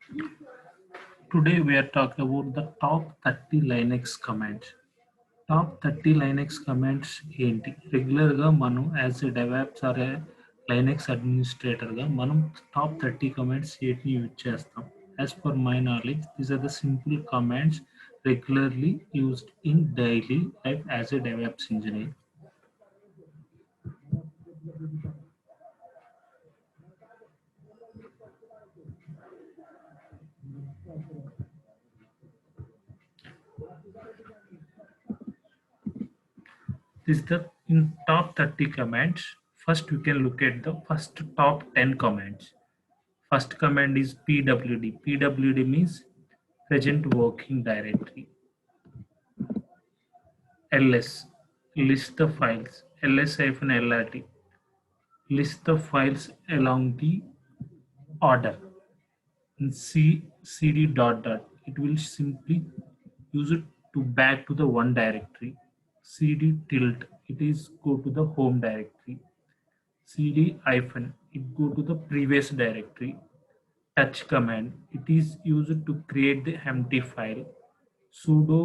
Today we are talking about the top 30 Linux commands. Top 30 Linux commands ఏంటి? రెగ్యులర్గా మనం as a DevOps or a Linux అడ్మినిస్ట్రేటర్గా మనం top 30 commands ఏంటిని use చేస్తాం. As per my knowledge these are the simple commands regularly used in daily life as a DevOps engineer. This is the in top 30 commands. First we can look at the first top 10 commands. First command is pwd. Pwd means present working directory. ls list the files. ls-lrt list the files along the order. In cd dot dot it will simply use it to back to the one directory. cd tilt it is go to the home directory. cd hyphen it go to the previous directory. Touch command it is used to create the empty file. Sudo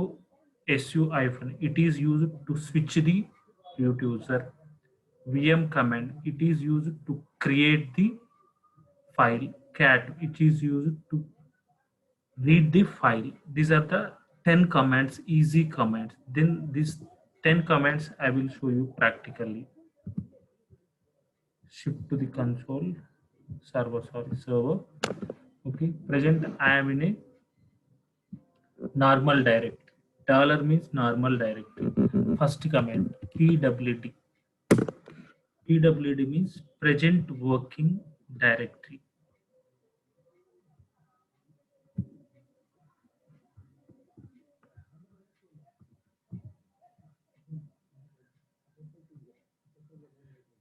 su hyphen it is used to switch the root user. Vm command it is used to create the file. Cat it is used to read the file. These are the 10 commands, easy commands. Then these 10 commands I will show you practically. Shift to the console server. Okay, present I am in a normal directory. Dollar means normal directory. First command pwd. Pwd means present working directory.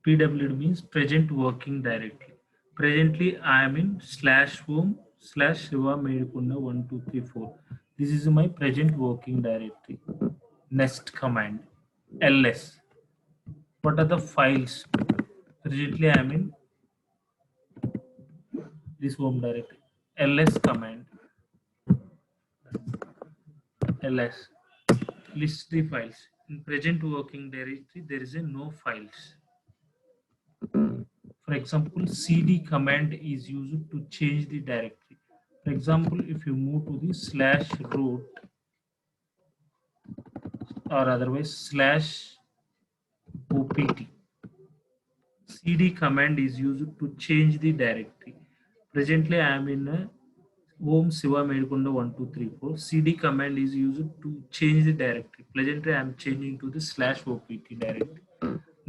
pwd means present working directory. Presently I am in /home/shiva medikunda 1234. This is my present working directory. Next command ls. What are the files? Presently I am in this home directory. ls command ls list the files. In present working directory there is a no files. For example, cd command is used to change the directory. For example, if you move to the /root or otherwise /opt, cd command is used to change the directory. Presently I am in a home Shiva Medikunda 1234. cd command is used to change the directory. Presently I am changing to the /opt directory.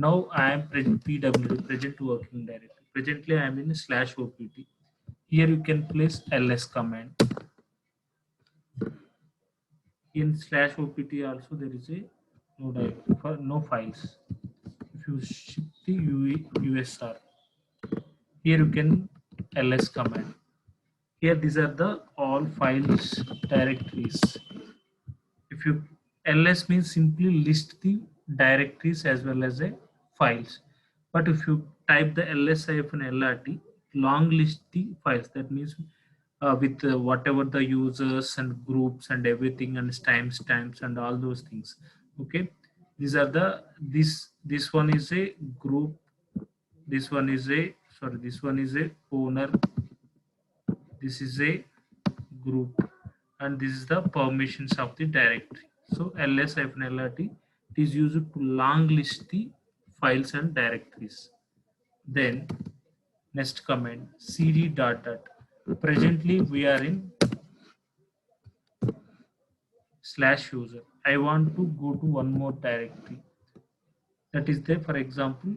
Now I am pwd present working directory. Presently I am in /opt. Here you can place ls command. In /opt also there is a no directory for no files. If you shift the usr, here you can ls command. Here these are the all files directories. If you ls means simply list the directories as well as a files, but if you type the ls-lrt long list the files. That means with whatever the users and groups and everything and timestamps and all those things. Okay, these are the this one is a group, this one is a this one is a owner, this is a group, and this is the permissions of the directory. So ls-lrt it is used to long list the files and directories. Then next command cd dot dot. Presently we are in /user. I want to go to one more directory, that is there. For example,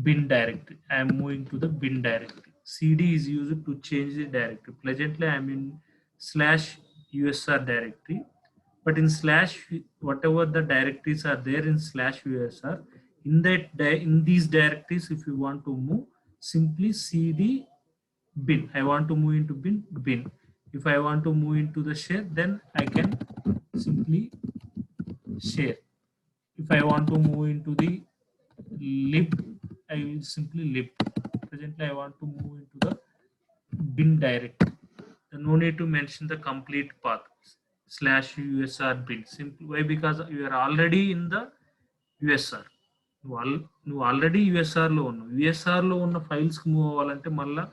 bin directory. I am moving to the bin directory. cd is used to change the directory. Presently I am in /usr directory, but in slash whatever the directories are there in /usr, in that in these directories if you want to move, simply cd bin. I want to move into bin. If I want to move into the share, then I can simply share. If I want to move into the lib, I will simply lib. Presently I want to move into the bin directory. No need to mention the complete path slash usr bin. Simple. Why? Because you are already in the usr. నువ్వు already యూఎస్ఆర్లో ఉన్నావు. యూఎస్ఆర్లో ఉన్న ఫైల్స్కి move అవ్వాలంటే మళ్ళీ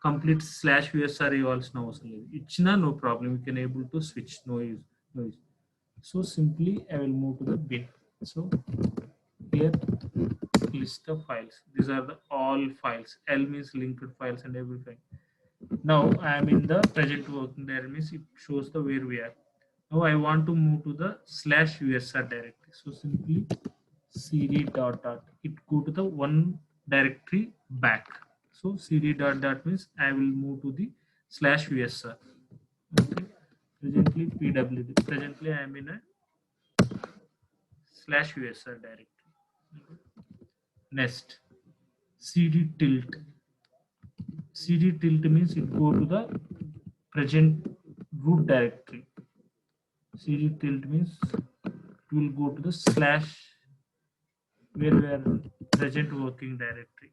complete slash USR ఇవ్వాల్సిన అవసరం లేదు. ఇచ్చినా no problem, you can able to switch, no use, no use. So simply I will move to the bin. So here list of files, these are the all files. L means linked files and every file. Now I am in the present working directory, means it shows the where we are. Now I want to move to the slash usr directory. So simply cd dot dot, it go to the one directory back. So cd dot dot means I will move to the slash usr. Okay. Presently pwd, presently I am in a slash usr directory. Next, cd tilt. Cd tilt means it go to the present root directory. Cd tilt means it will go to the slash where we are present working directory.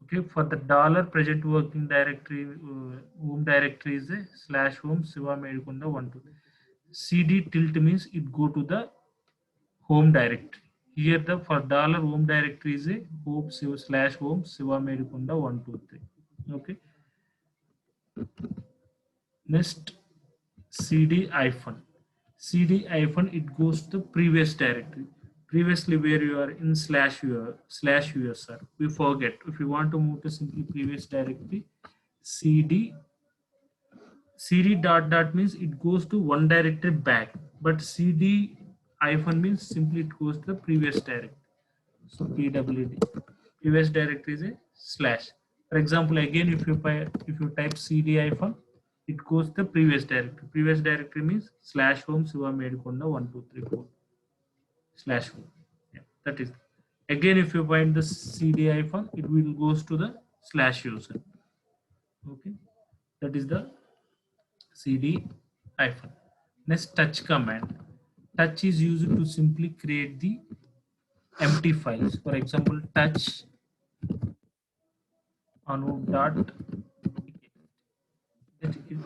Okay, for the dollar present working directory, home directory is a slash home Siva Medikunda 12. Cd tilt means it go to the home directory. Here the for dollar home directory is a home slash home Siva Medikunda 123. Okay. Next, cd hyphen. Cd hyphen, it goes to previous directory. Previously where you are in slash usr. We forget. If you want to move to simply previous directory, cd dot dot means it goes to one directory back, but cd hyphen means simply it goes to the previous directory. So pwd, previous directory is a slash. For example, again if you type cd hyphen, it goes the previous directory. Previous directory means slash home Siva Medikunda 1234 slash home. Yeah, that is. Again, if you find the cd hyphen, it will goes to the slash user. Okay, that is the cd hyphen. Next, touch command. Touch is used to simply create the empty files. For example, touch anu dot. That is,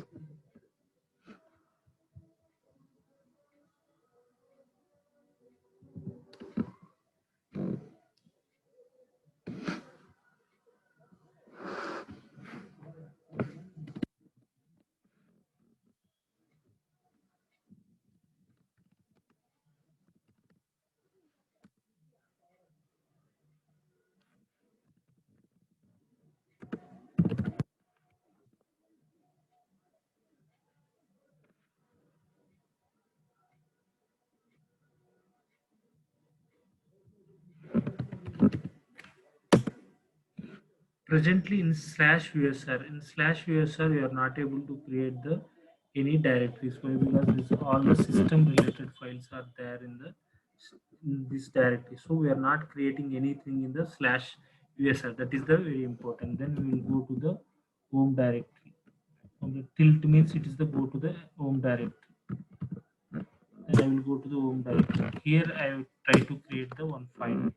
presently in slash usr. In slash usr, you are not able to create the any directories. Why? Because all the system related files are there in this directory. So we are not creating anything in the slash usr. That is the very important. Then we will go to the home directory. The tilt means it is the go to the home directory. Then I will go to the home directory. Here I will try to create the one file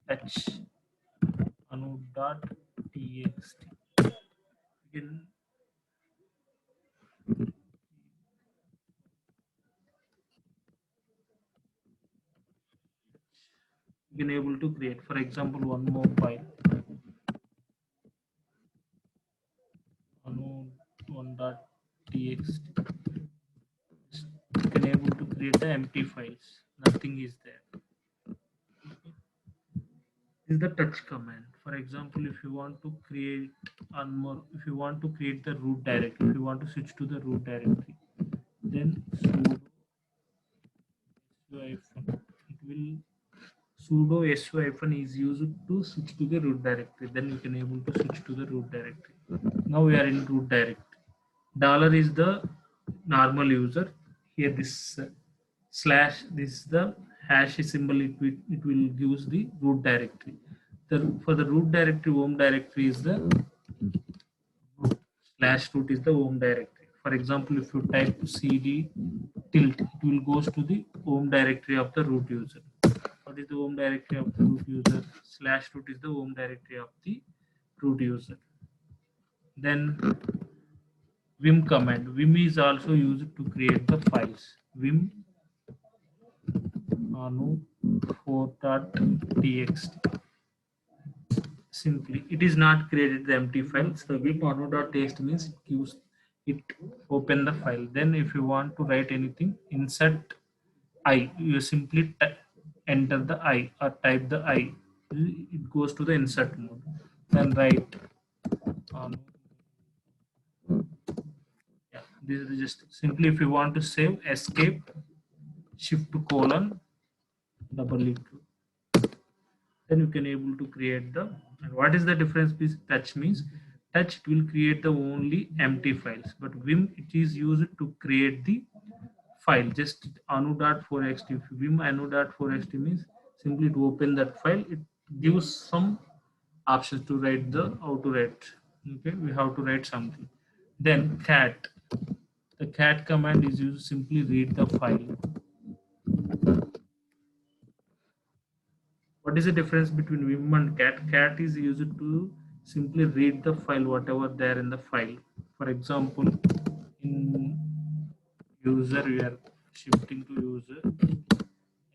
touch anu.txt. Again, you can able to create, for example, one more file anu1.txt. You can able to create the empty files, nothing is there. This is the touch command. For example, if you want to create one more, if you want to create the root directory, if you want to switch to the root directory, then sudo it will sudo su hyphen is used to switch to the root directory. Then you can able to switch to the root directory. Now we are in root directory. Dollar is the normal user. Here this slash, this is the hash symbol. It will use the root directory. For the root directory, home directory is the root. Slash root is the home directory. For example, if you type cd tilt, it will goes to the home directory of the root user. What is the home directory of the root user? Slash root is the home directory of the root user. Then Vim command. Vim is also used to create the files. Vim anu4.txt. Simply, it is not created the empty file. So vim anu.txt means it gives it open the file. Then if you want to write anything, insert I. You simply enter the I or type the I. It goes to the insert mode. Then write on. Yeah, this is just simply if you want to save, escape, shift to colon, double it. Then you can able to create the. And what is the difference with touch means? Touch it will create the only empty files, but vim it is used to create the file. Just anu.4xt. If vim anu.4xt means simply to open that file, it gives some options to write the how to write. Okay, we have to write something. Then cat. The cat command is used to simply read the file. What is the difference between vim and cat? Cat is used to simply read the file, whatever there in the file. For example, in user, we are shifting to user.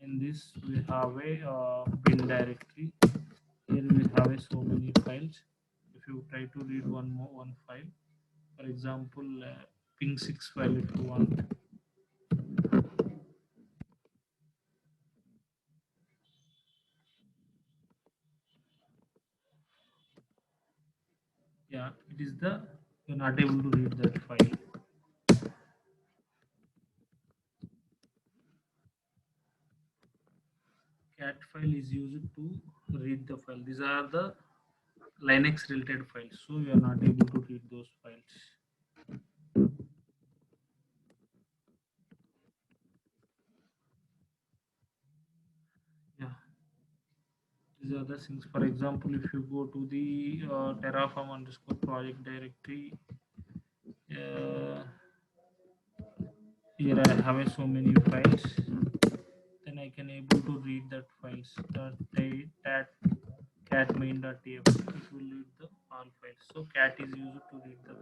In this, we have a bin directory. Here we have a so many files. If you try to read one file, for example, ping6 file, if you want. Yeah, it is the you're not able to read that file. Cat file is used to read the file. These are the Linux related files, so you are not able to read those files. Yeah, these are the things. For example, if you go to the Terraform underscore project directory, uh, here I have so many files. Then I can able to read that files. That cat main.txt, it will read the all files. So cat is used to read the